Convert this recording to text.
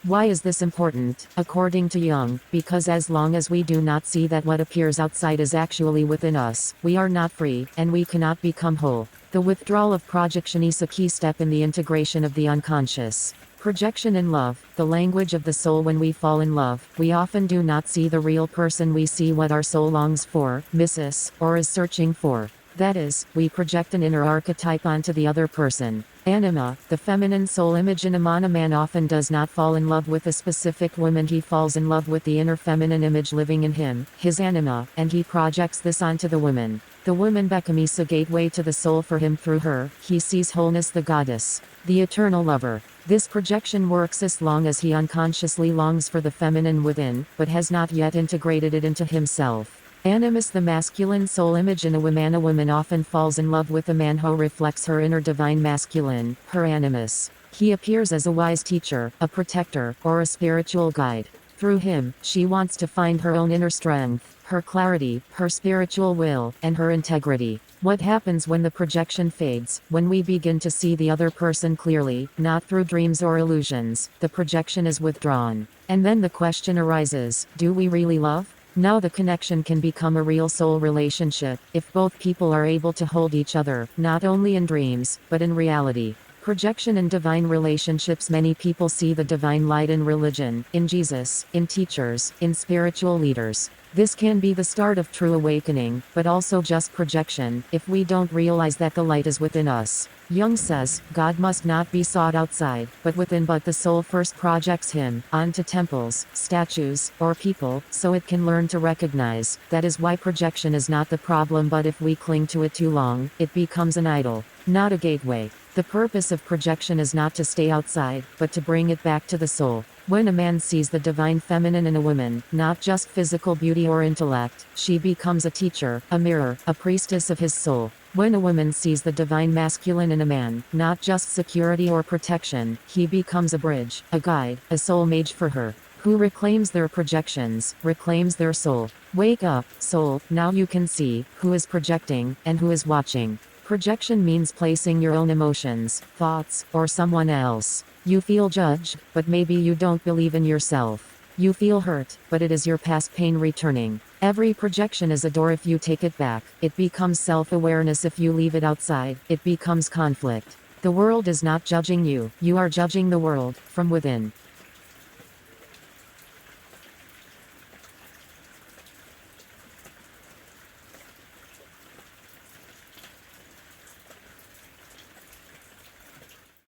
Why is this important? According to Jung, because as long as we do not see that what appears outside is actually within us, we are not free, and we cannot become whole. The withdrawal of projectionis, a key step in the integration of the unconscious. Projection in love, the language of the soul. When we fall in love, we often do not see the real person, we see what our soul longs for, misses, or is searching for. That is, we project an inner archetype onto the other person. Anima, the feminine soul image in a man often does not fall in love with a specific woman, he falls in love with the inner feminine image living in him, his anima, and he projects this onto the woman. The woman becomesa, gateway to the soul for him. Through her, he sees wholeness, the goddess, the eternal lover. This projection works as long as he unconsciously longs for the feminine within, but has not yet integrated it into himself. Animus, the masculine soul image in a woman often falls in love with a man who reflects her inner divine masculine, her animus. He appears as a wise teacher, a protector, or a spiritual guide. Through him, she wants to find her own inner strength, her clarity, her spiritual will, and her integrity. What happens when the projection fades? When we begin to see the other person clearly, not through dreams or illusions, the projection is withdrawn. And then the question arises, do we really love? Now the connection can become a real soul relationship, if both people are able to hold each other, not only in dreams, but in reality. Projection in divine relationships. Many people see the divine light in religion, in Jesus, in teachers, in spiritual leaders. This can be the start of true awakening, but also just projection, if we don't realize that the light is within us. Jung says, God must not be sought outside, but within. But the soul first projects him onto temples, statues, or people, so it can learn to recognize. That is why projection is not the problem, but if we cling to it too long, it becomes an idol, not a gateway. The purpose of projection is not to stay outside, but to bring it back to the soul. When a man sees the divine feminine in a woman, not just physical beauty or intellect, she becomes a teacher, a mirror, a priestess of his soul. When a woman sees the divine masculine in a man, not just security or protection, he becomes a bridge, a guide, a soul mage for her. Who reclaims their projections, reclaims their soul. Wake up, soul, now you can see who is projecting, and who is watching. Projection means placing your own emotions, thoughts, or someone else. You feel judged, but maybe you don't believe in yourself. You feel hurt, but it is your past pain returning. Every projection is a door. If you take it back, it becomes self-awareness. If you leave it outside, it becomes conflict. The world is not judging you, you are judging the world, from within.